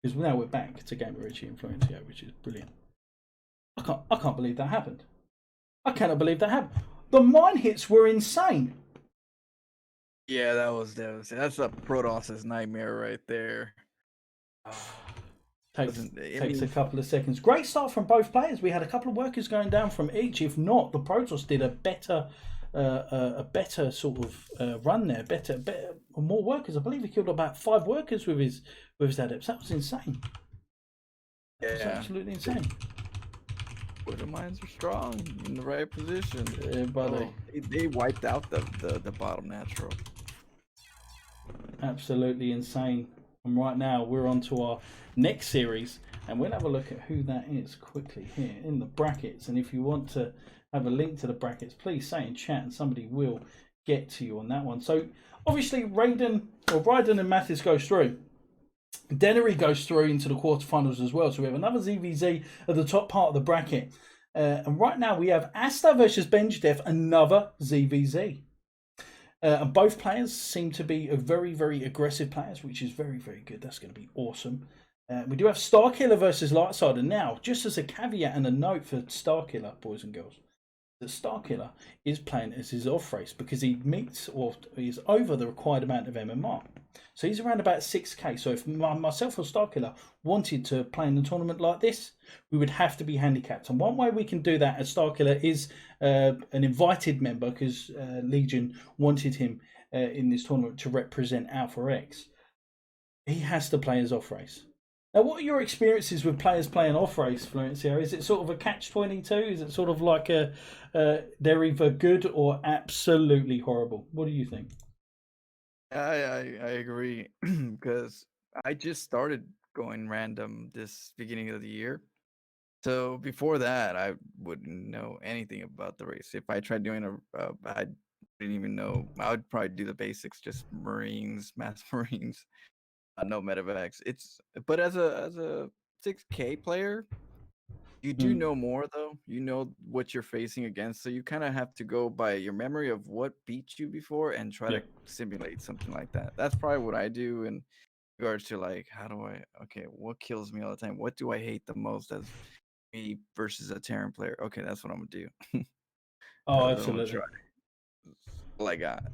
because now we're back to Gamer Richie and Florencio, which is brilliant. I can't believe that happened. I cannot believe that happened. The mine hits were insane. Yeah, that's a Protos's nightmare right there. Takes a couple of seconds. Great start from both players. We had a couple of workers going down from each. If not, the Protoss did a better sort of run there. Better, more workers. I believe he killed about 5 workers with his adepts. That was insane. That was absolutely insane. The mines are strong in the right position. They wiped out the bottom natural. Absolutely insane. And right now we're on to our next series, and we'll have a look at who that is quickly here in the brackets. And if you want to have a link to the brackets, please say in chat and somebody will get to you on that one. So obviously Ryden and Mathis goes through. Denery goes through into the quarterfinals as well. So we have another ZVZ at the top part of the bracket. And right now we have Asta versus Benjdev, another ZVZ. And both players seem to be very, very aggressive players, which is very, very good. That's going to be awesome. We do have Starkiller versus Lightsider. Now, just as a caveat and a note for Starkiller, boys and girls, that Starkiller is playing as his off race because he meets or is over the required amount of MMR. So he's around about 6k. So if myself or Starkiller wanted to play in a tournament like this, we would have to be handicapped. And one way we can do that as Starkiller is an invited member, because Legion wanted him in this tournament to represent Alpha X. He has to play his off race. Now, what are your experiences with players playing off race, Florencio? Is it sort of a catch-22? Is it sort of like they're either good or absolutely horrible? What do you think? I agree, because I just started going random this beginning of the year. So before that, I wouldn't know anything about the race. If I tried doing I didn't even know. I would probably do the basics, just Marines, Mass Marines, no medevacs. But as a 6K player, you do know more though. You know what you're facing against, so you kind of have to go by your memory of what beat you before and try to simulate something like that. That's probably what I do in regards to like, what kills me all the time? What do I hate the most as me versus a Terran player? Okay, that's what I'm gonna do. Oh, absolutely. All I got.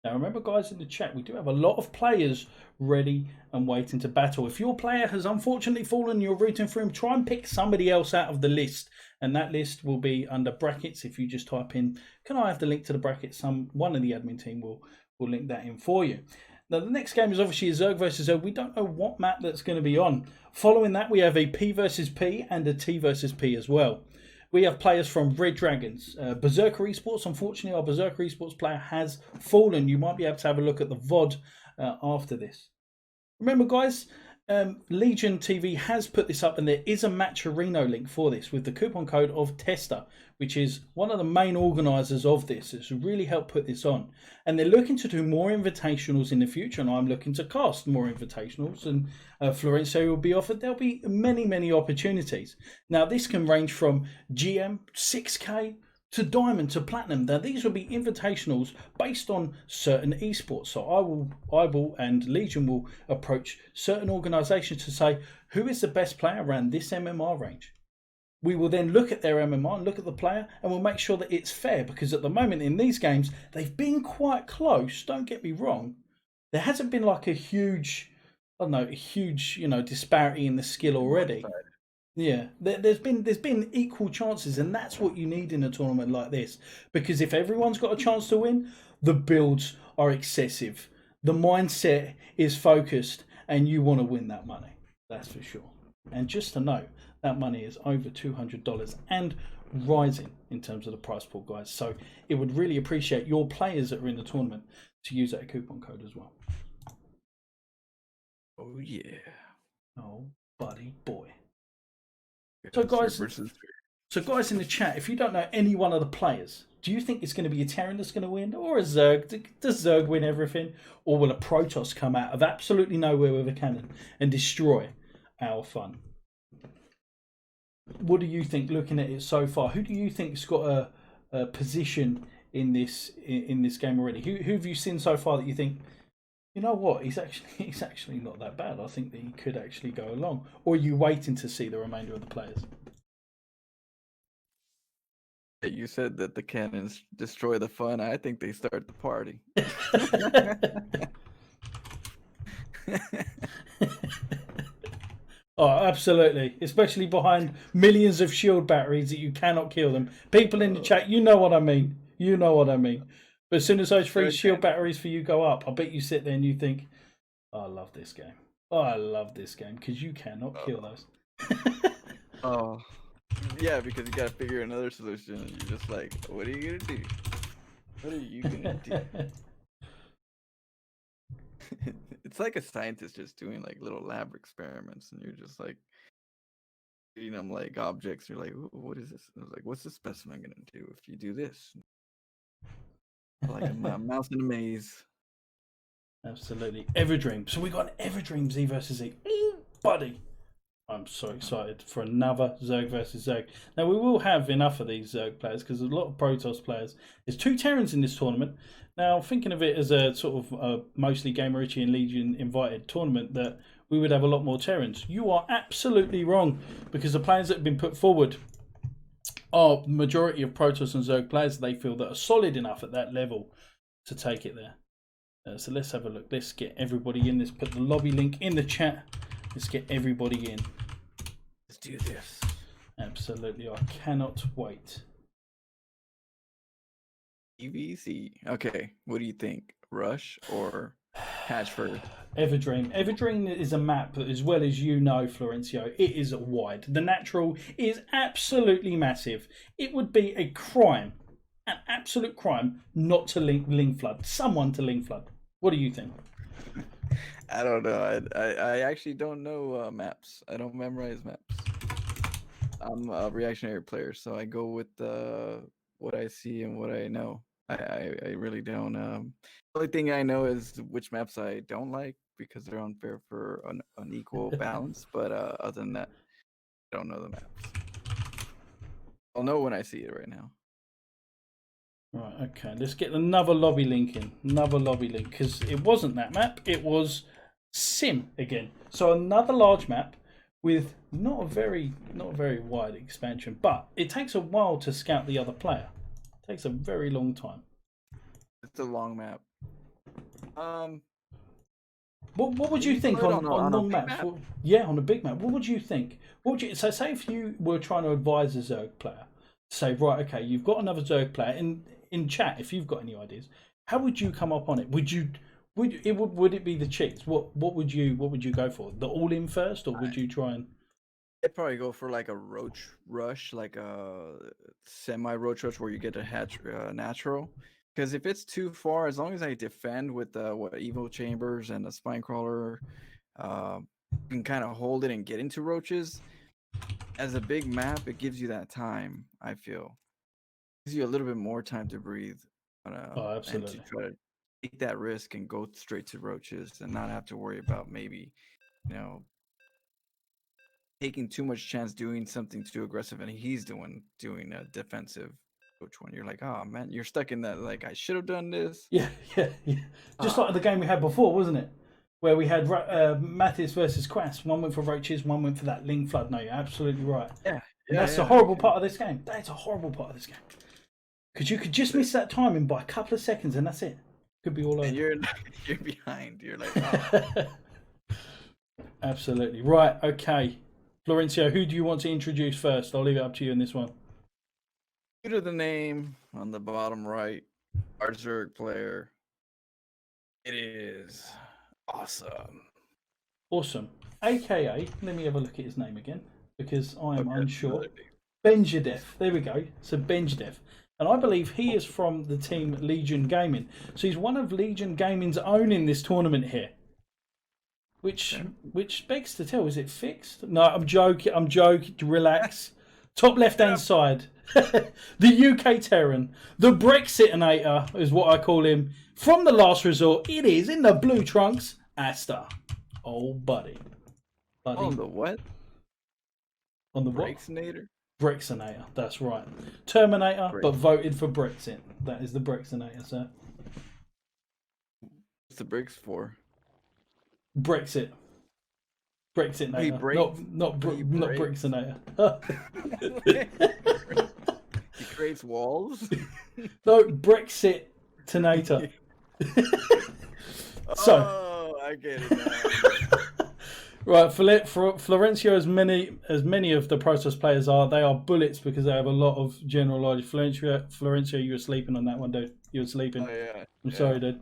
Now remember, guys, in the chat, we do have a lot of players ready and waiting to battle. If your player has unfortunately fallen, you're rooting for him, try and pick somebody else out of the list. And that list will be under brackets. If you just type in, can I have the link to the brackets? One of the admin team will link that in for you. Now, the next game is obviously a Zerg versus Zerg. We don't know what map that's going to be on. Following that, we have a P versus P and a T versus P as well. We have players from Red Dragons. Berserker Esports, unfortunately, our Berserker Esports player has fallen. You might be able to have a look at the VOD after this. Remember, guys, Legion TV has put this up, and there is a Matcherino link for this with the coupon code of Tester, which is one of the main organisers of this. It's really helped put this on. And they're looking to do more invitationals in the future, and I'm looking to cast more invitationals, and Florencio will be offered. There'll be many, many opportunities. Now, this can range from GM, 6K, to Diamond, to Platinum. Now, these will be invitationals based on certain esports. So I will, and Legion will approach certain organisations to say, who is the best player around this MMR range? We will then look at their MMR and look at the player, and we'll make sure that it's fair, because at the moment in these games, they've been quite close. Don't get me wrong. There hasn't been like a huge, disparity in the skill already. Yeah, there's been equal chances, and that's what you need in a tournament like this. Because if everyone's got a chance to win, the builds are excessive. The mindset is focused, and you want to win that money. That's for sure. And just to note, that money is over $200 and rising in terms of the prize pool, guys. So it would really appreciate your players that are in the tournament to use that coupon code as well. Oh yeah. Oh, buddy boy. So guys in the chat, if you don't know any one of the players, do you think it's going to be a Terran that's going to win, or a Zerg? Does Zerg win everything, or will a Protoss come out of absolutely nowhere with a cannon and destroy our fun? What do you think, looking at it so far? Who do you think's got a position in this game already? Who have you seen so far that you think, You know what? He's actually not that bad. I think that he could actually go along. Or are you waiting to see the remainder of the players? You said that the cannons destroy the fun. I think they start the party. Oh, absolutely. Especially behind millions of shield batteries that you cannot kill them. People in the chat, you know what I mean. You know what I mean. But as soon as those 3 shield batteries for you go up, I bet you sit there and you think, oh, I love this game. Oh, I love this game because you cannot kill those. Oh, yeah, because you gotta figure another solution. And you're just like, what are you gonna do? What are you gonna do? It's like a scientist just doing like little lab experiments, and you're just like feeding them like objects. You're like, what is this? And I was like, what's the specimen gonna do if you do this? Like a mouse in a maze. Absolutely. Everdream. So we got an Everdream Z versus Z. Buddy. I'm so excited for another Zerg versus Zerg. Now, we will have enough of these Zerg players because there's a lot of Protoss players. There's 2 Terrans in this tournament. Now, thinking of it as a sort of mostly Gamer Richie and Legion invited tournament, that we would have a lot more Terrans. You are absolutely wrong, because the players that have been put forward are majority of Protoss and Zerg players they feel that are solid enough at that level to take it there. So let's have a look. Let's get everybody in. Let's put the lobby link in the chat. Let's get everybody in. Let's do this. Absolutely. I cannot wait. EVC. Okay, what do you think? Rush or Hatchford? Everdream. Everdream is a map that, as well as you know, Florencio, it is wide. The natural is absolutely massive. It would be a crime, an absolute crime, not to link flood. Someone to link flood. What do you think? I don't know. I actually don't know maps. I don't memorize maps. I'm a reactionary player, so I go with what I see and what I know. I really don't. The only thing I know is which maps I don't like because they're unfair for an unequal balance. But other than that, I don't know the maps. I'll know when I see it right now. Right, okay. Let's get another lobby link in. Another lobby link, because it wasn't that map. It was Sim again. So another large map with not a very wide expansion, but it takes a while to scout the other player. It takes a very long time. It's a long map. What would you think on long maps? map? Yeah, on a big map. What would you think? What would you say if you were trying to advise a Zerg player? Say, right, okay, you've got another Zerg player in chat. If you've got any ideas, how would you come up on it? Would it be the cheats? What would you go for? The all in first, or would you try and? I'd probably go for like a roach rush, like a semi roach rush where you get a hatch natural. Because if it's too far, as long as I defend with evo chambers and a spine crawler, you can kind of hold it and get into roaches. As a big map, it gives you that time. I feel it gives you a little bit more time to breathe, Absolutely. and to try to take that risk and go straight to roaches and not have to worry about maybe, taking too much chance doing something too aggressive, and he's doing a defensive which one. You're like, oh man, you're stuck in that, like, I should have done this. Yeah. Just like the game we had before, wasn't it? Where we had Mathis versus Quas. One went for roaches, one went for that Ling Flood. No, you're absolutely right. Yeah. That's a horrible part of this game. That's a horrible part of this game. Because you could just miss that timing by a couple of seconds, and that's it. Could be all over. And you're behind. You're like, oh. Absolutely. Right, okay. Florencio, who do you want to introduce first? I'll leave it up to you in this one. Due to the name on the bottom right, our Zerg player, it is awesome. Awesome. AKA, let me have a look at his name again, because I am unsure. Benjadev. There we go. So Benjadev. And I believe he is from the team Legion Gaming. So he's one of Legion Gaming's own in this tournament here. Which begs to tell, is it fixed? No, I'm joking. Relax. Top left-hand side. The UK Terran. The Brexitinator is what I call him. From the last resort, it is in the blue trunks, Asta. Oh, buddy. On the what? On the what? Brexitinator? Brexitinator, that's right. Terminator, but voted for Brexit. That is the Brexitinator, sir. What's the bricks for? Brexit. He Brexitnator. breaks. Not He breaks. Brexinator. He creates walls. No, Brexitinator. So, Oh, I get it now. right, for Florencio, as many of the Protoss players are, they are bullets because they have a lot of general knowledge. Florencio, you were sleeping on that one, dude. You were sleeping. Oh yeah. I'm Yeah. sorry, dude.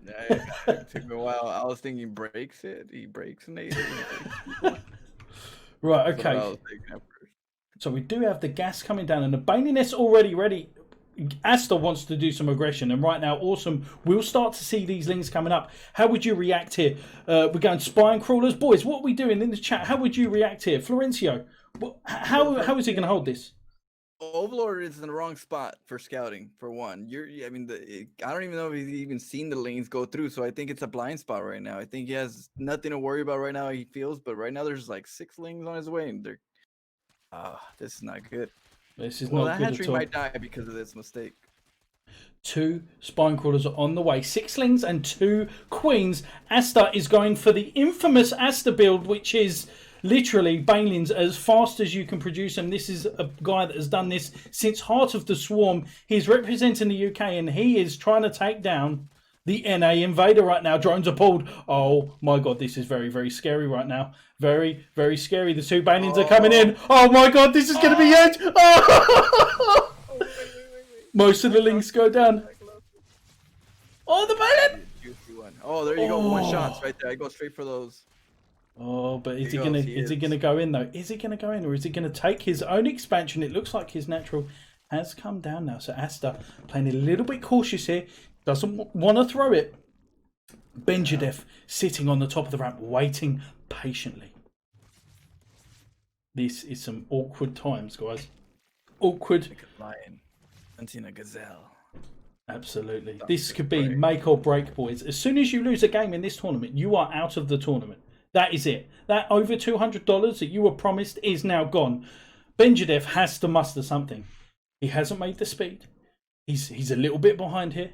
It took me a while. I was thinking breaks it. He breaks an eight. Right, That's what I okay. was thinking at first. So we do have the gas coming down, and the Baneliness already ready. Asta wants to do some aggression, and right now, Awesome, we'll start to see these links coming up. How would you react here? We're going spine crawlers. Boys, what are we doing in the chat? How would you react here? Florencio, how is he going to hold this? Overlord is in the wrong spot for scouting. For one, I mean, I don't even know if he's even seen the lanes go through. So I think it's a blind spot right now. I think he has nothing to worry about right now. He feels, but right now there's like 6 lanes on his way, and they're. This is not good. This is Well, not that good hatchery at all. might die because of this mistake. 2 spine crawlers are on the way. 6 lings and 2 queens. Asta is going for the infamous Asta build, which is literally Banelings as fast as you can produce them. This is a guy that has done this since Heart of the Swarm. He's representing the UK, and he is trying to take down the NA Invader right now. Drones are pulled. Oh my god, this is very, very scary right now. Very, very scary. The 2 Banelings are coming in. Oh my god, this is going to be huge. Oh! Wait. Most of the links go down. Oh, the Baneling! Oh, there you go. 1 shots right there. I go straight for those. Oh, but is he gonna go in though? Is he gonna go in, or is he gonna take his own expansion? It looks like his natural has come down now. So Asta playing a little bit cautious here. Doesn't want to throw it. Benjadev sitting on the top of the ramp, waiting patiently. This is some awkward times, guys. Awkward. Like a lion hunting a gazelle. Absolutely. This could be make or break, boys. As soon as you lose a game in this tournament, you are out of the tournament. That is it. That over $200 that you were promised is now gone. Benjadev has to muster something. He hasn't made the speed. He's a little bit behind here.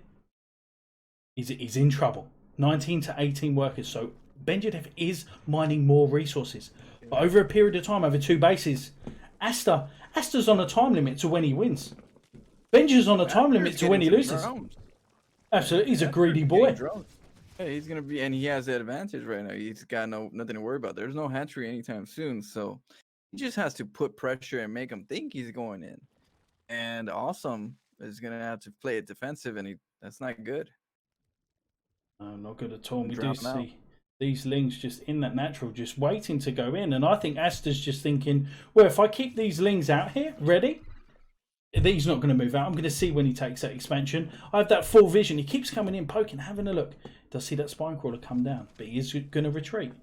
He's in trouble. 19 to 18 workers. So Benjadev is mining more resources. But over a period of time, over 2 bases, Asta's on a time limit to when he wins. Benja's on a time limit to when he loses. Absolutely, he's a greedy boy. Yeah, he's gonna be, and he has the advantage right now. He's got nothing to worry about. There's no hatchery anytime soon, so he just has to put pressure and make him think he's going in. And Awesome is gonna have to play it defensive, and that's not good. No, not good at all. We do see these lings just in that natural, just waiting to go in. And I think Asta's just thinking, well, if I keep these lings out here, ready, he's not going to move out. I'm going to see when he takes that expansion. I have that full vision. He keeps coming in, poking, having a look. Does see that spine crawler come down, but he is going to retreat.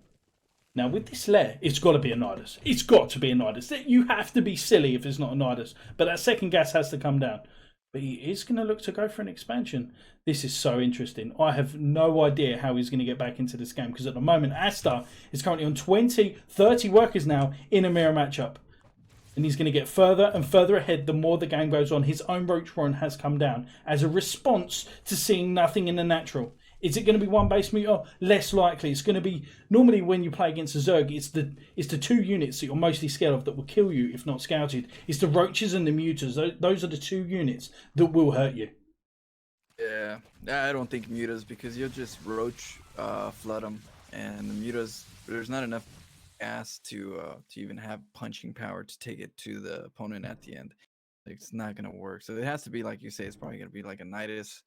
Now, with this lair, it's got to be a Nidus. It's got to be a Nidus. You have to be silly if it's not a Nidus. But that second gas has to come down. But he is going to look to go for an expansion. This is so interesting. I have no idea how he's going to get back into this game, because at the moment, Asta is currently on 30 workers now in a mirror matchup. And he's going to get further and further ahead the more the game goes on. His own roach run has come down as a response to seeing nothing in the natural. Is it going to be 1 base meter? Less likely. It's going to be, normally when you play against a Zerg, it's the 2 units that you're mostly scared of that will kill you if not scouted. It's the roaches and the mutas. Those are the 2 units that will hurt you. Yeah, I don't think mutas, because you'll just roach flood them, and the mutas, there's not enough gas to even have punching power to take it to the opponent at the end. It's not gonna work. So it has to be, like you say, it's probably gonna be like a Nidus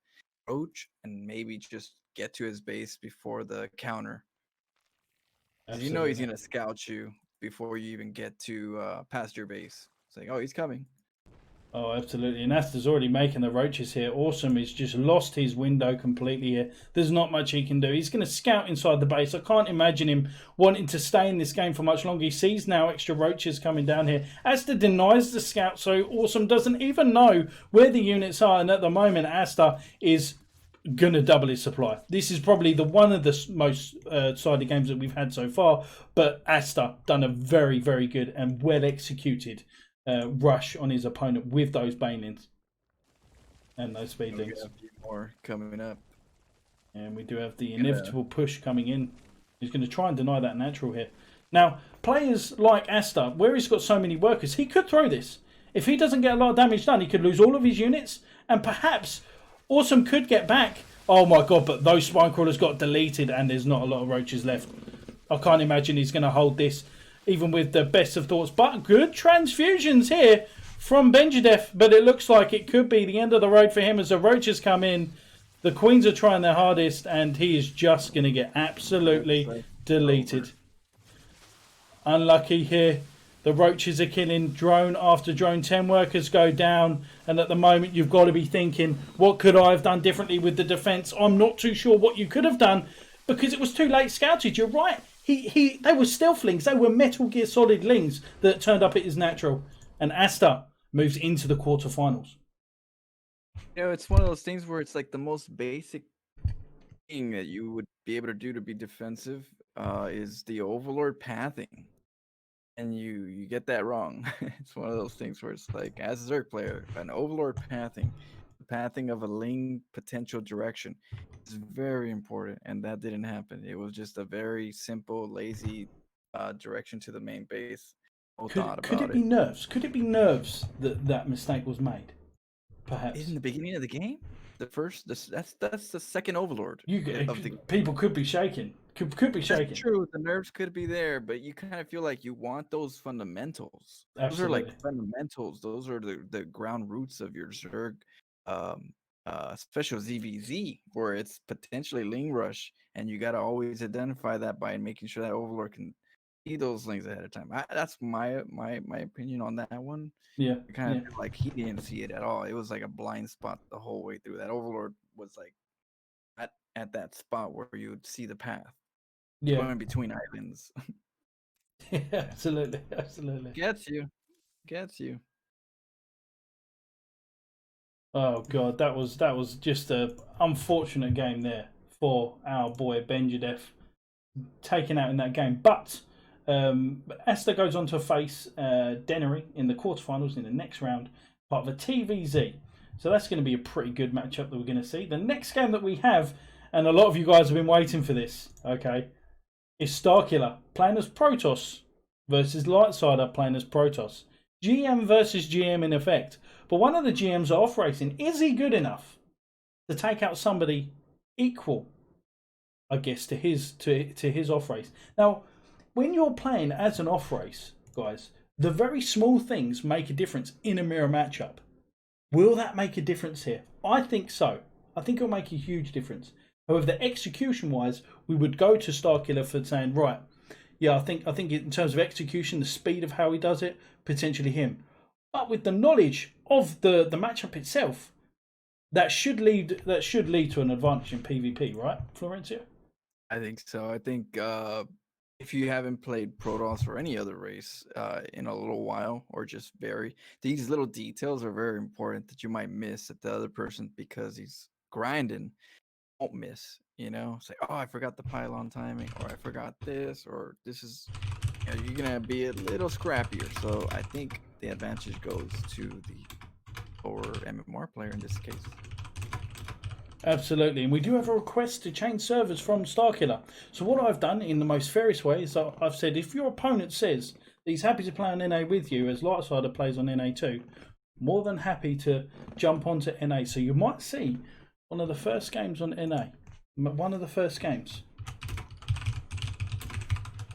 roach, and maybe just get to his base before the counter. Because you know he's gonna scout you before you even get to past your base. It's like, oh, he's coming. Oh, absolutely. And Asta's already making the roaches here. Awesome. He's just lost his window completely here. There's not much he can do. He's going to scout inside the base. I can't imagine him wanting to stay in this game for much longer. He sees now extra roaches coming down here. Asta denies the scout, so Awesome doesn't even know where the units are. And at the moment, Asta is going to double his supply. This is probably one of the most sided games that we've had so far. But Asta done a very, very good and well executed rush on his opponent with those banelings and those speedlings. A few more coming up, and we do have the inevitable push coming in. He's going to try and deny that natural here. Now, players like Asta, where he's got so many workers, he could throw this. If he doesn't get a lot of damage done, he could lose all of his units, and perhaps Awesome could get back. Oh my god, but those spine crawlers got deleted and there's not a lot of roaches left. I can't imagine he's going to hold this, even with the best of thoughts. But good transfusions here from Benjadef, but it looks like it could be the end of the road for him as the roaches come in. The Queens are trying their hardest, and he is just going to get absolutely deleted. Unlucky here. The roaches are killing drone after drone. 10 workers go down, and at the moment you've got to be thinking, what could I have done differently with the defence? I'm not too sure what you could have done because it was too late scouted. You're right. They were stealth lings. They were Metal Gear Solid lings that turned up at his natural. And Asta moves into the quarterfinals. You know, it's one of those things where it's like the most basic thing that you would be able to do to be defensive is the Overlord pathing. And you get that wrong. It's one of those things where it's like, as a Zerg player, an Overlord pathing, the pathing of a Ling potential direction is very important, and that didn't happen. It was just a very simple, lazy direction to the main base. Could it be nerves? Could it be nerves that that mistake was made? Perhaps in the beginning of the game, that's the second Overlord. People could be shaking. Could be shaking. That's true. The nerves could be there, but you kind of feel like you want those fundamentals. Absolutely. Those are like fundamentals. Those are the ground roots of your Zerg, special ZVZ, where it's potentially Ling Rush, and you got to always identify that by making sure that Overlord can see those lings ahead of time. That's my opinion on that one. Yeah, I kind of feel like he didn't see it at all. It was like a blind spot the whole way through. That Overlord was like at that spot where you would see the path. Yeah, going between islands. Yeah, absolutely. Gets you. Oh god, that was just a unfortunate game there for our boy Benjadef, taken out in that game. But Esther goes on to face Denery in the quarterfinals in the next round, part of a TVZ. So that's going to be a pretty good matchup that we're going to see. The next game that we have, and a lot of you guys have been waiting for this, okay, is Starkiller playing as Protoss versus Lightsider playing as Protoss. GM versus GM in effect. But one of the GMs are off racing. Is he good enough to take out somebody equal, I guess, to his off race? Now, when you're playing as an off race, guys, the very small things make a difference in a mirror matchup. Will that make a difference here? I think so. I think it'll make a huge difference. However, the execution-wise, we would go to Starkiller for saying, right, yeah, I think in terms of execution, the speed of how he does it, potentially him. But with the knowledge of the matchup itself, that should lead to an advantage in PvP, right, Florencio? I think so. I think if you haven't played Protoss or any other race in a little while, or just these little details are very important that you might miss at the other person because he's grinding. Won't miss, say, oh, I forgot the pylon timing, or I forgot this, or this is, you're gonna be a little scrappier. So I think the advantage goes to the lower MMR player in this case. Absolutely, and we do have a request to change servers from Starkiller. So what I've done in the most fairest way is I've said, if your opponent says that he's happy to play on NA with you, as Lightsider plays on NA2, more than happy to jump onto NA. So you might see one of the first games on NA. One of the first games.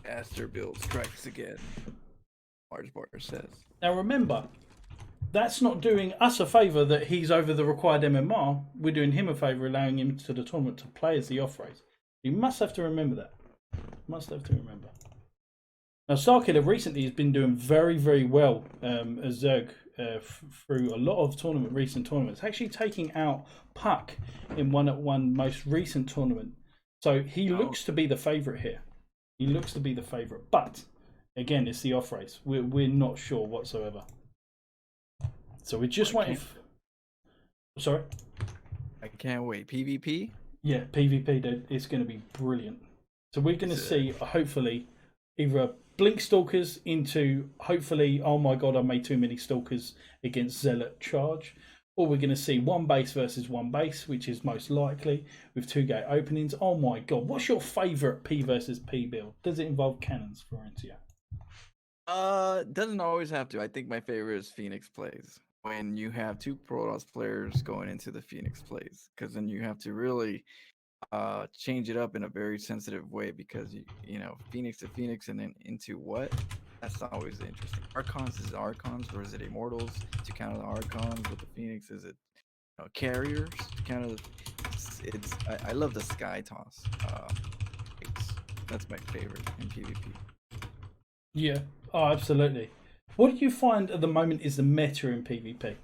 Aster build strikes again, Mars Bar says. Now remember, that's not doing us a favour that he's over the required MMR. We're doing him a favour, allowing him to the tournament to play as the off race. You must have to remember that. Now, Starkiller recently has been doing very, very well as Zerg through a lot of recent tournaments. Actually taking out Puck in one most recent tournament. So he looks to be the favourite here. But, again, it's the off race. We're not sure whatsoever. So we're just waiting for... Sorry? I can't wait. PvP? Yeah, PvP, dude. It's going to be brilliant. So we're going to see, hopefully, either Blink Stalkers into, hopefully, oh my god, I made too many Stalkers against Zealot charge. or we're going to see one base versus one base, which is most likely with 2-gate openings. Oh my god, what's your favourite P versus P build? Does it involve cannons, Florentia? Doesn't always have to. I think my favorite is Phoenix plays. When you have two Protoss players going into the Phoenix plays, because then you have to really change it up in a very sensitive way, because you know, Phoenix to Phoenix and then into what? That's always interesting. Archons is Archons, or is it Immortals to counter the Archons? With the Phoenix, is it carriers to counter the? I love the Sky Toss. That's my favorite in PvP. Yeah, oh, absolutely. What do you find at the moment is the meta in PvP?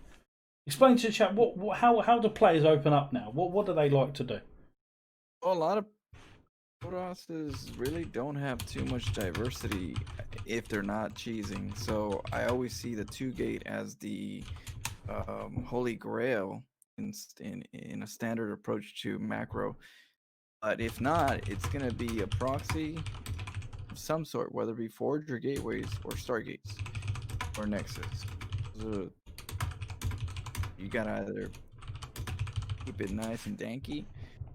Explain to the chat how do players open up now? What do they like to do? Well, a lot of Protosses really don't have too much diversity if they're not cheesing. So I always see the 2-gate as the holy grail in a standard approach to macro. But if not, it's gonna be a proxy of some sort, whether it be Forge or Gateways or Stargates or Nexus. So you gotta either keep it nice and danky,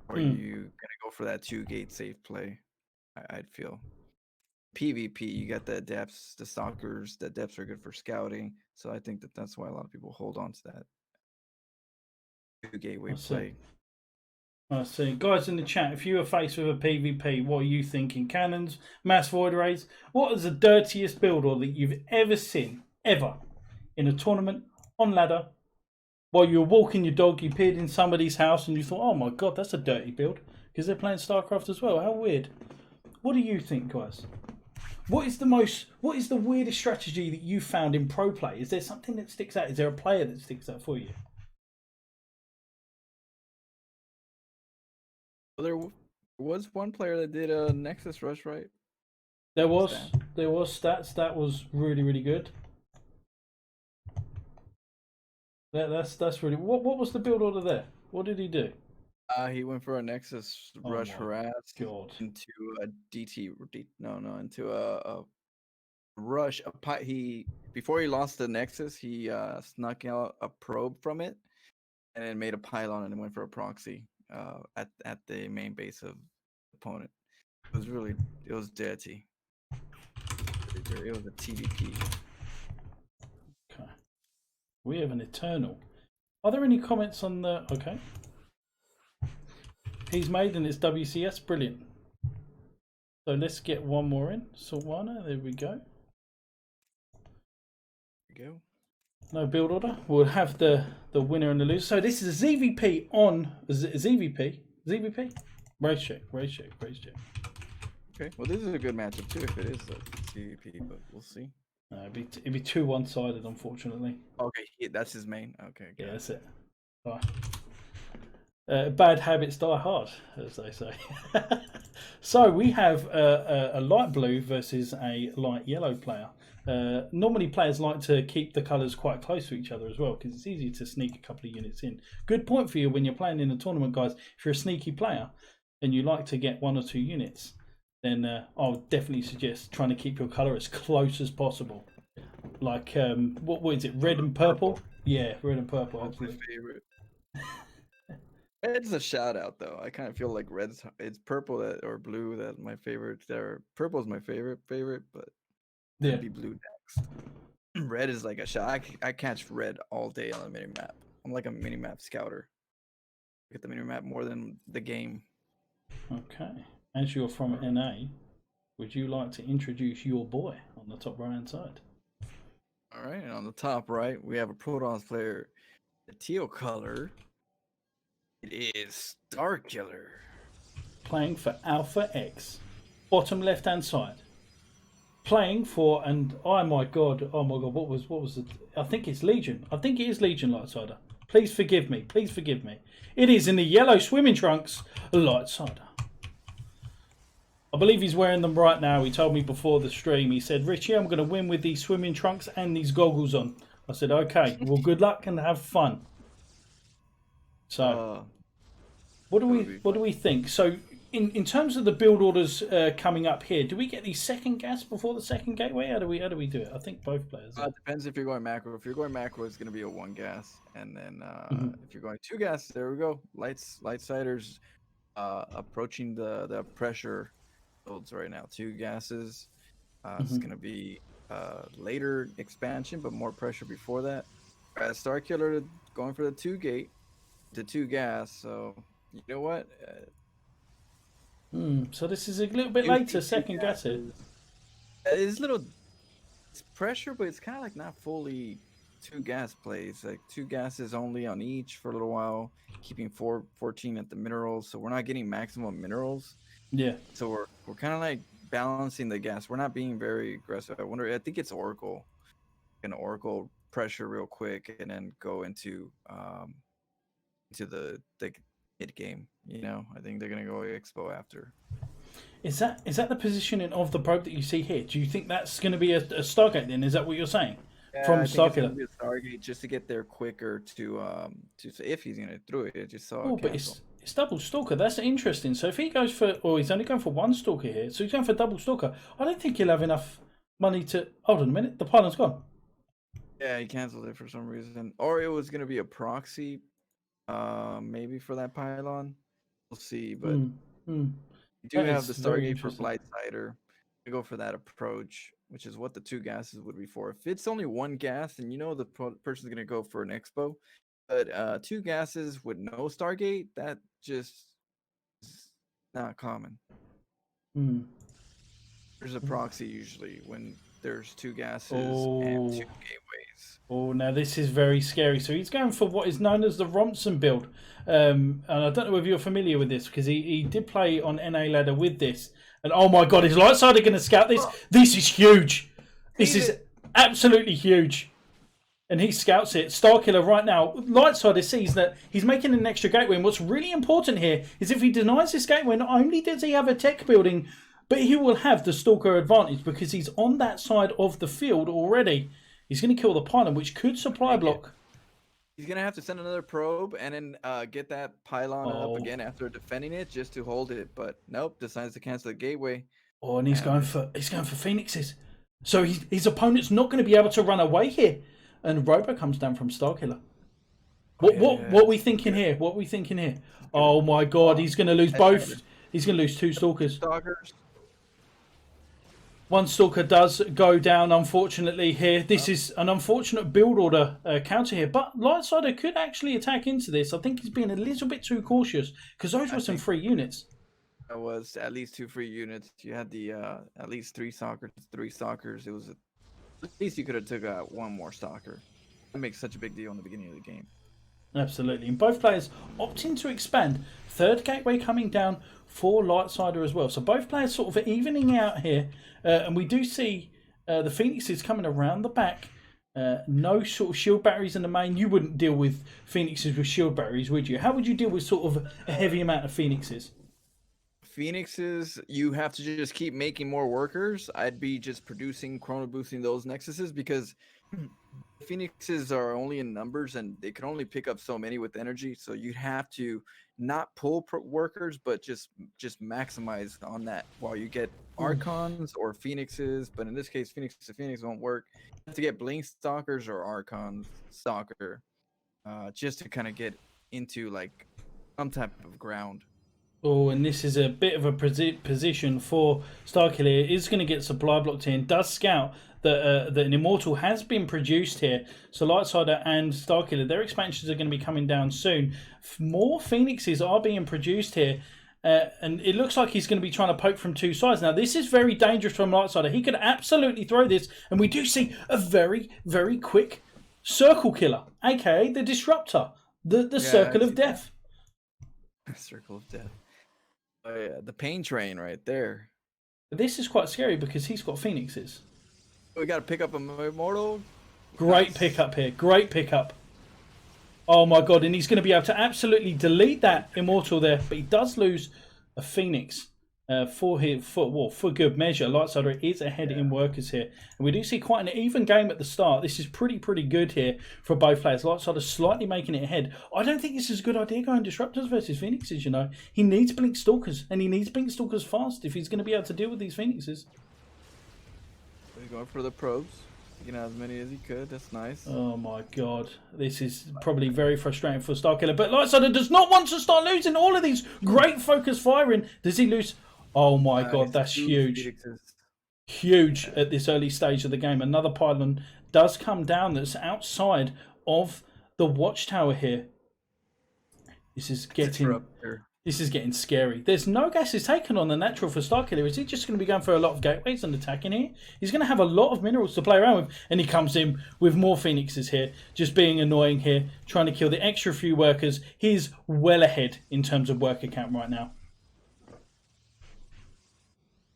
or you gonna go for that 2-gate safe play. I'd feel. PvP, you got the depths, the stalkers. The depths are good for scouting, so I think that's why a lot of people hold on to that 2-gateway play. I see. Guys in the chat, if you were faced with a PvP, what are you thinking? Cannons, mass void rays? What is the dirtiest build order that you've ever seen, ever, in a tournament, on ladder? While you were walking your dog, you peered in somebody's house and you thought, oh my god, that's a dirty build. Because they're playing StarCraft as well. How weird. What do you think, guys? What is the weirdest strategy that you found in pro play? Is there something that sticks out? Is there a player that sticks out for you? Well, there was one player that did a Nexus rush, right? There was stats. That was really good. That's really. What was the build order there? What did he do? He went for a Nexus rush harass God. into a into a rush. Before he lost the Nexus, he snuck out a probe from it, and then made a pylon and went for a proxy at the main base of the opponent. It was dirty. It was a TVP. Okay. We have an Eternal. Are there any comments on the... Okay. He's made and it's WCS. Brilliant. So let's get one more in. Sultana, there we go. There we go. No build order. We'll have the winner and the loser. So this is a ZVP on... ZVP? ZVP? Race check. Okay. Well, this is a good matchup too if it is a CVP, but we'll see. It'd be too one-sided, unfortunately. Okay, that's his main. Okay. Yeah, that's it. Right. Bad habits die hard, as they say. So we have a light blue versus a light yellow player. Normally players like to keep the colours quite close to each other as well, because it's easy to sneak a couple of units in. Good point for you when you're playing in a tournament, guys. If you're a sneaky player and you like to get 1 or 2 units, then I would definitely suggest trying to keep your colour as close as possible. Like, what is it, red and purple? Yeah, red and purple, absolutely. My favorite. Red's a shout out though. I kind of feel like it's purple or blue that's my favorite. Purple's my favorite, but it'd be blue next. Red is like a shot. I catch red all day on the mini map. I'm like a mini map scouter. I get the mini map more than the game. Okay. As you're from NA, would you like to introduce your boy on the top right hand side? All right, and on the top right, we have a Protoss player, the teal color. It is Starkiller. Playing for Alpha X. Bottom left hand side. Playing for, and oh my god, what was it? I think it's Legion. I think it is Legion Lightsider. Please forgive me. It is in the yellow swimming trunks, Lightsider. I believe he's wearing them right now. He told me before the stream. He said, Richie, I'm going to win with these swimming trunks and these goggles on. I said, okay, well, good luck and have fun. So, what do we think? So, in terms of the build orders coming up here, do we get the second gas before the second gateway? How do we do it? I think both players. It depends if you're going macro. If you're going macro, it's going to be a 1 gas, and then Mhm. if you're going 2 gas, there we go. Light siders approaching the pressure builds right now. 2 gases. It's going to be later expansion, but more pressure before that. Star Killer going for the 2 gate to 2 gas. So you know what? So this is a little bit later, second gas here. It's little it's pressure, but it's kind of like not fully 2 gas plays. Like 2 gases only on each for a little while, keeping 14 at the minerals. So we're not getting maximum minerals. Yeah. So we're kind of like balancing the gas. We're not being very aggressive. I think it's Oracle. An Oracle pressure real quick and then go into the mid game. You know, I think they're gonna go Expo after. Is that the positioning of the probe that you see here? Do you think that's going to be a Stargate then? Is that what you're saying? Yeah, From I think it's gonna Starkiller. be a Stargate just to get there quicker to if he's gonna throw it. I just saw Oh, it but cancel. it's double stalker. That's interesting. So if he goes for, or he's only going for 1 stalker here, so he's going for double stalker. I don't think he'll have enough money to. Hold on a minute. The pylon's gone. Yeah, he canceled it for some reason, or it was gonna be a proxy, maybe for that pylon. We'll see, but Hmm. you do That have is the very Stargate for interesting. Blightslider. To go for that approach, which is what the 2 gases would be for. If it's only 1 gas, then you know the person's gonna go for an Expo. But 2 gases with no Stargate, that just is not common. Hmm. There's a proxy usually when there's 2 gases and 2 gateways. Oh, now this is very scary. So he's going for what is known as the Romson build. And I don't know if you're familiar with this because he did play on NA Ladder with this. And oh my god, is Lightsider going to scout this? This is huge. This is absolutely huge. And he scouts it. Starkiller right now. Lightsider sees that he's making an extra gateway. And what's really important here is if he denies this gateway, not only does he have a tech building, but he will have the Stalker advantage because he's on that side of the field already. He's going to kill the pylon, which could supply block. He's going to have to send another probe and then get that pylon up again after defending it just to hold it. But nope, decides to cancel the gateway. Oh, and he's going for Phoenixes. So his opponent's not going to be able to run away here. And Robo comes down from Starkiller. What are we thinking here? What are we thinking here? Oh my god, he's going to lose both. He's going to lose 2 Stalkers. 1 Stalker does go down, unfortunately, here. This is an unfortunate build order counter here. But Lightsider could actually attack into this. I think he's being a little bit too cautious because those were some free units. That was at least 2 free units. You had the at least 3 stalkers. It was at least you could have took out 1 more stalker. That makes such a big deal in the beginning of the game. Absolutely. And both players opting to expand. 3rd gateway coming down for Lightsider as well. So both players sort of evening out here. And we do see the Phoenixes coming around the back. No sort of shield batteries in the main. You wouldn't deal with Phoenixes with shield batteries, would you? How would you deal with sort of a heavy amount of Phoenixes? Phoenixes, you have to just keep making more workers. I'd be just producing, chrono boosting those nexuses because Phoenixes are only in numbers and they can only pick up so many with energy. So you'd have to not pull workers, but just maximize on that while you get Archons or Phoenixes. But in this case, Phoenix to Phoenix won't work. You have to get Blink Stalkers or Archon Stalker just to kind of get into like some type of ground. Oh, and this is a bit of a position for Starkiller. It is going to get supply blocked in. Does scout that an Immortal has been produced here. So Lightsider and Starkiller, their expansions are going to be coming down soon. More Phoenixes are being produced here. And it looks like he's going to be trying to poke from 2 sides. Now, this is very dangerous from Lightsider. He could absolutely throw this. And we do see a very, very quick Circle Killer, a.k.a. the Disruptor. The Circle of Death. Circle of Death. Oh, yeah, the pain train right there. This is quite scary because he's got Phoenixes. We got to pick up a Immortal. Great pickup here. Great pickup. Oh my god, and he's going to be able to absolutely delete that Immortal there, but he does lose a Phoenix. for good measure. Lightsider is ahead in workers here, and we do see quite an even game at the start. This is pretty good here for both players. Lightsider slightly making it ahead. I don't think this is a good idea going Disruptors versus Phoenixes. You know, he needs Blink Stalkers, and he needs Blink Stalkers fast if he's going to be able to deal with these Phoenixes. He's going for the probes. You know, as many as he could. That's nice. Oh my god, this is probably very frustrating for Starkiller. But Lightsider does not want to start losing all of these great focus firing. Does he lose? Oh my god, that's huge. Huge at this early stage of the game. Another pylon does come down that's outside of the watchtower here. This is getting scary. There's no gases taken on the natural for Starkiller. Is he just going to be going for a lot of gateways and attacking here? He's going to have a lot of minerals to play around with. And he comes in with more Phoenixes here. Just being annoying here. Trying to kill the extra few workers. He's well ahead in terms of worker count right now.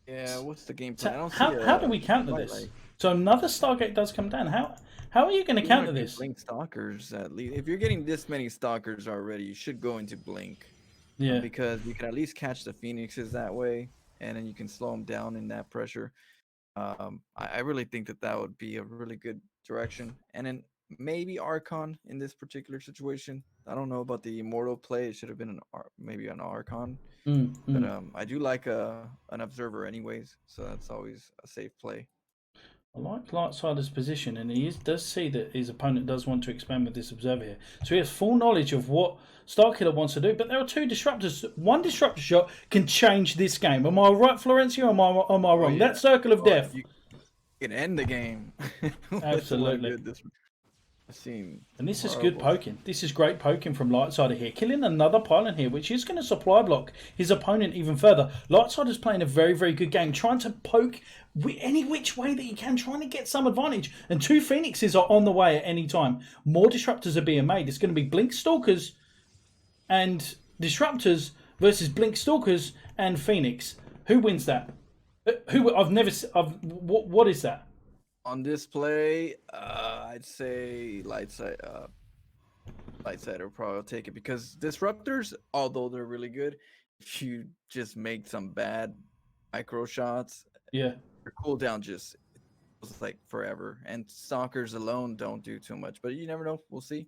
Yeah, what's the game plan? How do we counter this? So another Stargate does come down. How are you going to counter this? Blink Stalkers, at least. If you're getting this many Stalkers already, you should go into Blink. Yeah. Because you can at least catch the Phoenixes that way, and then you can slow them down in that pressure. I really think that would be a really good direction. And then maybe Archon in this particular situation. I don't know about the Immortal play. It should have been maybe an Archon. But I do like an Observer anyways, so that's always a safe play. I like Lightsider's position, and he does see that his opponent does want to expand with this Observer here. So he has full knowledge of what Starkiller wants to do, but there are two Disruptors. One Disruptor shot can change this game. Am I right, Florencio, or am I wrong? That Circle of Death. You can end the game. Absolutely. And this is good poking. This is great poking from Lightsider here. Killing another pylon here, which is going to supply block his opponent even further. Lightsider's playing a very good game, trying to poke any which way that he can, trying to get some advantage. And two Phoenixes are on the way at any time. More Disruptors are being made. It's going to be Blink Stalkers and Disruptors versus Blink Stalkers and Phoenix. Who wins that? What is that? On this play, I'd say Lightsider will probably take it, because Disruptors, although they're really good, if you just make some bad micro shots, yeah, your cooldown just was like forever. And Stalkers alone don't do too much, but you never know. We'll see.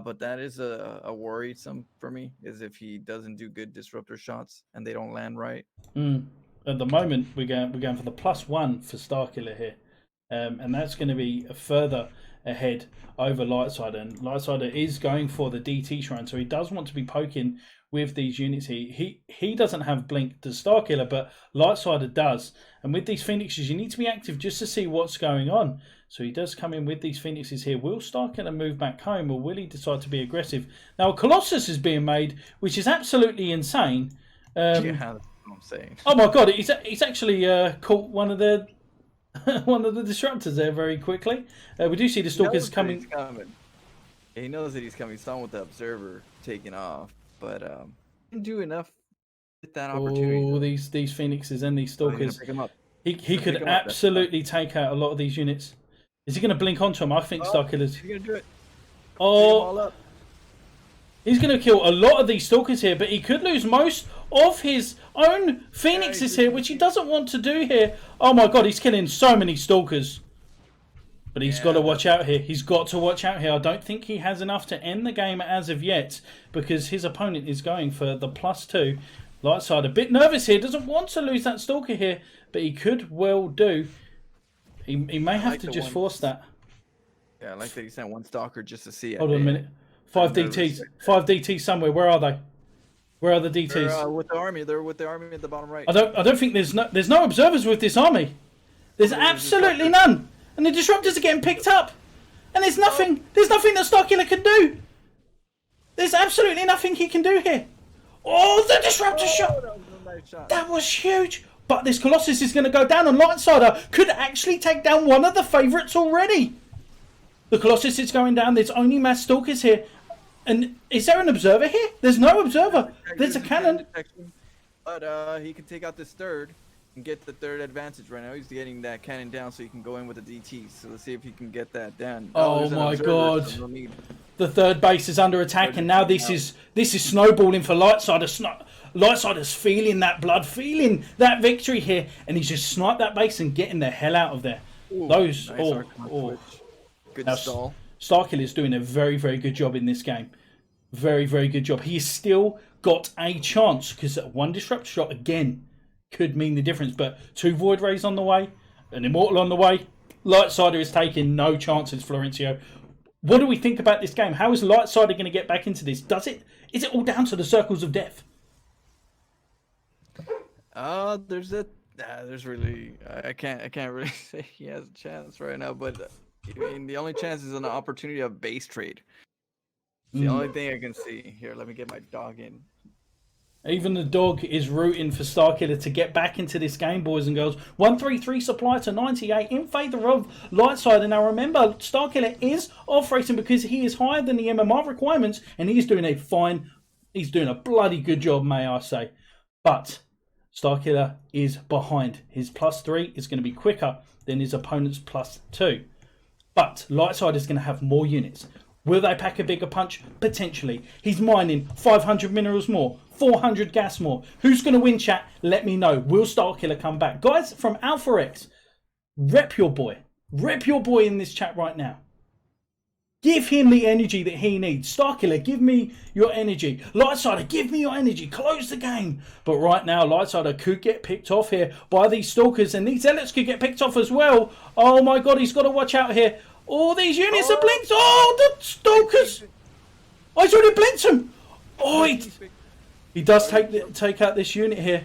But that is a worrisome for me, is if he doesn't do good Disruptor shots and they don't land right. At the moment, we're going for the +1 for Starkiller here. And that's going to be a further ahead over Lightsider. And Lightsider is going for the DT shrine, so he does want to be poking with these units here. He doesn't have Blink to Starkiller, but Lightsider does. And with these Phoenixes, you need to be active just to see what's going on. So he does come in with these Phoenixes here. Will Starkiller move back home, or will he decide to be aggressive? Now, a Colossus is being made, which is absolutely insane. Yeah, that's what I'm saying. Oh my god, he's actually caught one of the Disruptors there very quickly. We do see the Stalkers coming. He knows that he's coming. He's on with the Observer taking off, but didn't do enough with that opportunity. Oh, these Phoenixes and these Stalkers. He could absolutely take out a lot of these units. Is he going to blink onto him? I think Starkiller's. He's going to do it. Oh, he's going to kill a lot of these Stalkers here, but he could lose most of his own Phoenixes here, which he doesn't want to do here. Oh my god, he's killing so many Stalkers. But he's got to watch out here. He's got to watch out here. I don't think he has enough to end the game as of yet, because his opponent is going for the +2. Lightsider a bit nervous here. Doesn't want to lose that Stalker here, but he could well do. He may have to just force that. Yeah, I like that he sent one Stalker just to see it. Hold on a minute. 5 DTs. 5 DTs somewhere. Where are they? Where are the DTs? They're with the army. They're with the army at the bottom right. I don't think there's no observers with this army. There's absolutely none. And the Disruptors are getting picked up. And there's nothing that Starkiller can do. There's absolutely nothing he can do here. Oh, the Disruptor shot. That was huge. But this Colossus is going to go down, and Lightsider could actually take down one of the favourites already. The Colossus is going down. There's only mass Stalkers here. And is there an observer here? There's no observer. There's a cannon. But he can take out this third get the third advantage right now. He's getting that cannon down so he can go in with the DT. So let's see if he can get that down. Oh There's an my observer, god. so no need. The third base is under attack, and now this is snowballing for Lightside. Lightsider's feeling that blood, feeling that victory here, and he's just sniped that base and getting the hell out of there. Ooh, Those, nice good now, stall. Starkiller is doing a very, very good job in this game. Very, very good job. He's still got a chance because one disrupt shot again could mean the difference. But 2 Void Rays on the way, an Immortal on the way. Lightsider is taking no chances, Florencio. What do we think about this game? How is Lightsider going to get back into this? Is it all down to the circles of death? There's really I can't really say he has a chance right now, but I mean the only chance is an opportunity of base trade. It's the only thing I can see. Here, let me get my dog in. Even the dog is rooting for Starkiller to get back into this game, boys and girls. 133 supply to 98 in favour of Lightsider. Now remember, Starkiller is off racing because he is higher than the MMR requirements, and he is doing he's doing a bloody good job, may I say. But Starkiller is behind. His +3 is going to be quicker than his opponent's +2. But Lightside is going to have more units. Will they pack a bigger punch? Potentially. He's mining 500 minerals more, 400 gas more. Who's going to win, chat? Let me know. Will Starkiller come back? Guys from Alpha X, rep your boy. Rep your boy in this chat right now. Give him the energy that he needs. Starkiller, give me your energy. Lightsider, give me your energy. Close the game. But right now, Lightsider could get picked off here by these Stalkers, and these Zealots could get picked off as well. Oh my god, he's got to watch out here. All these units are blinked. Oh, the Stalkers. Oh, he's already blinked him. Oh, he does take out this unit here.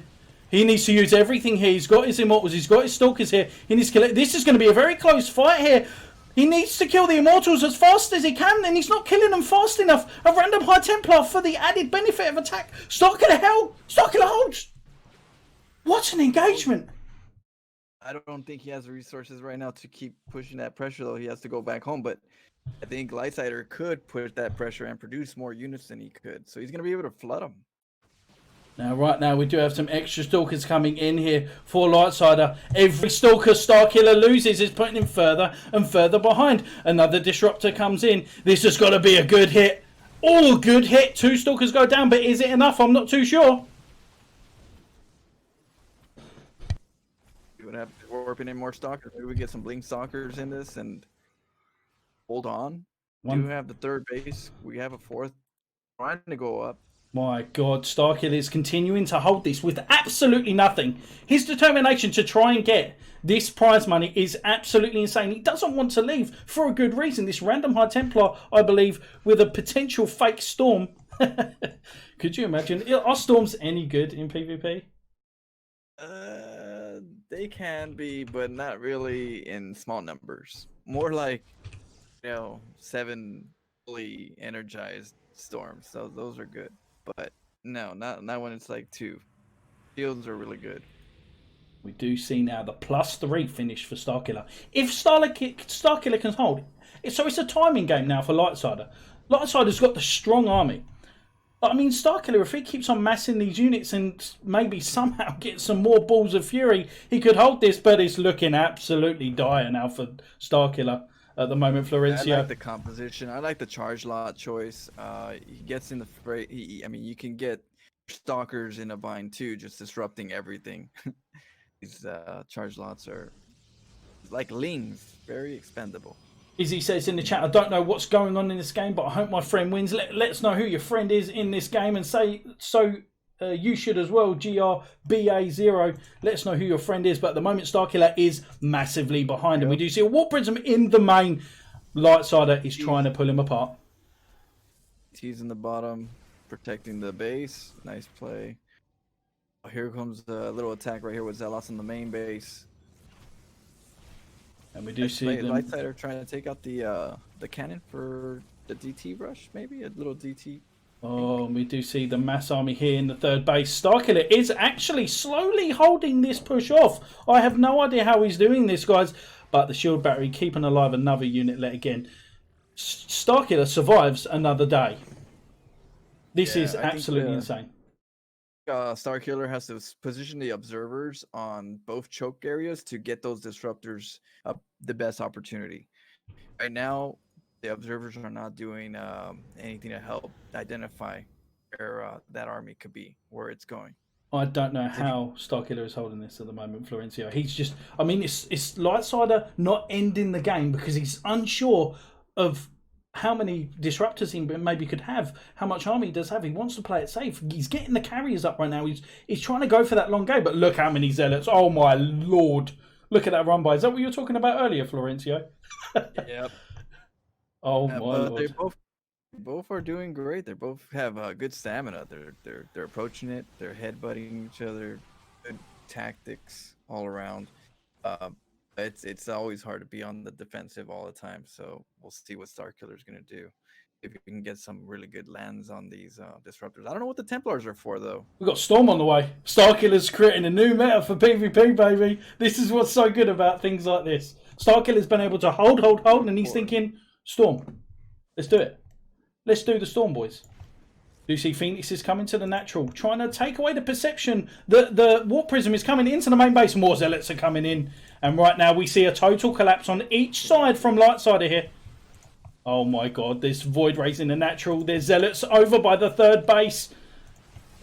He needs to use everything here. He's got his Immortals. He's got his Stalkers here. He needs to kill it. This is going to be a very close fight here. He needs to kill the Immortals as fast as he can, and he's not killing them fast enough. A random High Templar for the added benefit of attack. Starkiller holds. What an engagement. I don't think he has the resources right now to keep pushing that pressure, though. He has to go back home, but I think Lightsider could push that pressure and produce more units than he could. So he's going to be able to flood them. Now, right now, we do have some extra Stalkers coming in here for Lightsider. Every Stalker Starkiller loses is putting him further and further behind. Another Disruptor comes in. This has got to be a good hit. Oh, good hit. 2 Stalkers go down, but is it enough? I'm not too sure. We're going to have to warping in more Stalkers. Maybe we get some Blink Stalkers in this and hold on. We do have the 3rd base. We have a 4th trying to go up. My God, Starkiller is continuing to hold this with absolutely nothing. His determination to try and get this prize money is absolutely insane. He doesn't want to leave for a good reason. This random High Templar, I believe, with a potential fake storm. Could you imagine? Are storms any good in PvP? They can be, but not really in small numbers. More like, 7 fully energized storms. So those are good. But no, not when it's like 2. Shields are really good. We do see now the +3 finish for Starkiller. If Starkiller can hold, so it's a timing game now for Lightsider. Lightsider's got the strong army. I mean, Starkiller, if he keeps on massing these units and maybe somehow get some more balls of fury, he could hold this, but it's looking absolutely dire now for Starkiller at the moment, Florencio. I like the composition. I like the charge lot choice. He gets in the fray. I mean, you can get Stalkers in a bind too, just disrupting everything. These charge lots are like lings, very expendable. Izzy says in the chat, I don't know what's going on in this game, but I hope my friend wins. Let us know who your friend is in this game, and say so. You should as well, GRBA0. Let us know who your friend is. But at the moment, Starkiller is massively behind him. We do see a Warp Prism in the main. Lightsider is trying to pull him apart. He's in the bottom, protecting the base. Nice play. Oh, here comes the little attack right here with Zealots in the main base. And we do see them. Lightsider trying to take out the cannon for the DT rush, maybe a little DT. Oh, we do see the mass army here in the 3rd base. Starkiller is actually slowly holding this push off. I have no idea how he's doing this, guys. But the shield battery keeping alive another unit let again. Starkiller survives another day. This is absolutely insane. Starkiller has to position the observers on both choke areas to get those disruptors the best opportunity. Right now, the observers are not doing anything to help identify where that army could be, where it's going. I don't know If you, how Starkiller is holding this at the moment, Florencio. He's just, I mean, it's Lightsider not ending the game because he's unsure of how many disruptors he maybe could have, how much army he does have. He wants to play it safe. He's getting the carriers up right now. He's trying to go for that long game, but look how many zealots. Oh my lord. Look at that run by. Is that what you were talking about earlier, Florencio? yep. Oh my But lord. they both are doing great. They both have good stamina. They're approaching it. They're headbutting each other. Good tactics all around. It's always hard to be on the defensive all the time. So we'll see what Starkiller's gonna do. If you can get some really good lands on these disruptors. I don't know what the Templars are for though. We've got Storm on the way. Starkiller's creating a new meta for PvP, baby. This is what's so good about things like this. Starkiller's been able to hold, and he's thinking, Storm, let's do it. Let's do the Storm, boys. Do you see Phoenix is coming to the natural, trying to take away the perception that the Warp Prism is coming into the main base. More Zealots are coming in. And right now we see a total collapse on each side from Lightsider here. Oh my god, there's Void Rays in the natural. There's Zealots over by the third base.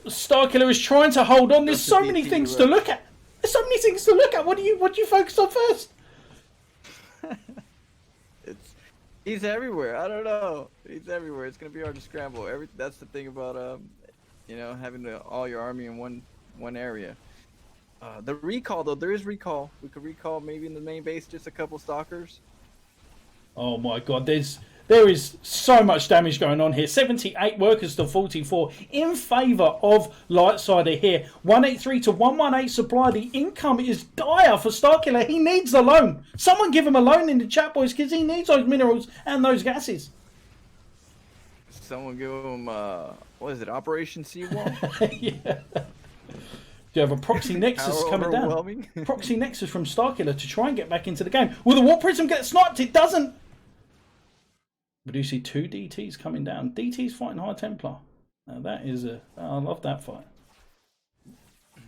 Starkiller is trying to hold on. There's so many things to look at. There's so many things to look at. What do you focus on first? He's everywhere. I don't know. He's everywhere. It's gonna be hard to scramble. That's the thing about having all your army in one area. The recall though, there is recall. We could recall maybe in the main base just a couple stalkers. Oh my god, there is so much damage going on here. 78 workers to 44 in favour of Lightsider here. 183 to 118 supply. The income is dire for Starkiller. He needs a loan. Someone give him a loan in the chat, boys, because he needs those minerals and those gases. Someone give him what is it, Operation Seawall? Yeah. Do you have a Proxy Nexus coming down? Proxy Nexus from Starkiller to try and get back into the game. Will the Warp Prism get sniped? It doesn't. But do you see two DTs coming down? DT's fighting High Templar. Now that is I love that fight. I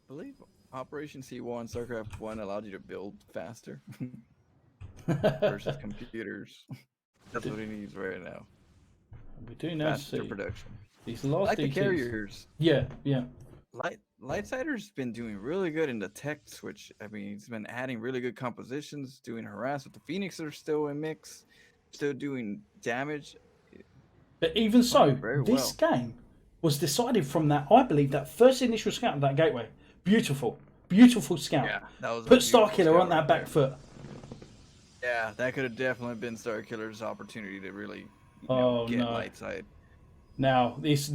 believe Operation Seawall and StarCraft 1 allowed you to build faster versus computers. That's what he needs right now. We do now faster see production. These last like DTs. The carriers. Yeah. Lightsider's been doing really good in the tech switch. I mean, he's been adding really good compositions, doing harass with the Phoenix are still in mix, still doing damage. But even so, this game was decided from that, I believe, that first initial scout of that gateway. Beautiful scout. Yeah, that was put Starkiller on that back foot. Yeah, that could have definitely been Starkiller's opportunity to really get Lightside. Now, these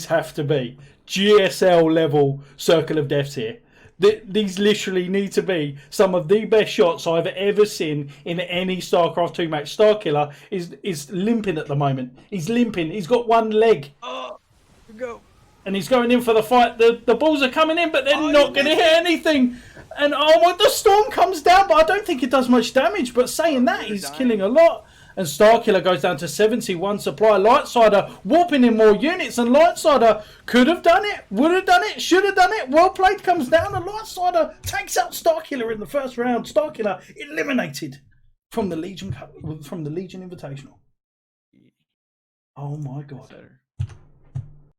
have to be GSL level Circle of Deaths here. These literally need to be some of the best shots I've ever seen in any StarCraft 2 match. Starkiller is limping at the moment. He's limping. He's got one leg. Oh, here we go. And he's going in for the fight. The balls are coming in, but they're not going to hit anything. And the storm comes down, but I don't think it does much damage. But saying that, he's killing a lot. And Starkiller goes down to 71 supply. Lightsider warping in more units, and Lightsider could have done it, would have done it, should have done it. Well played comes down, and Lightsider takes out Starkiller in the first round. Starkiller eliminated from the Legion Invitational. Oh my god.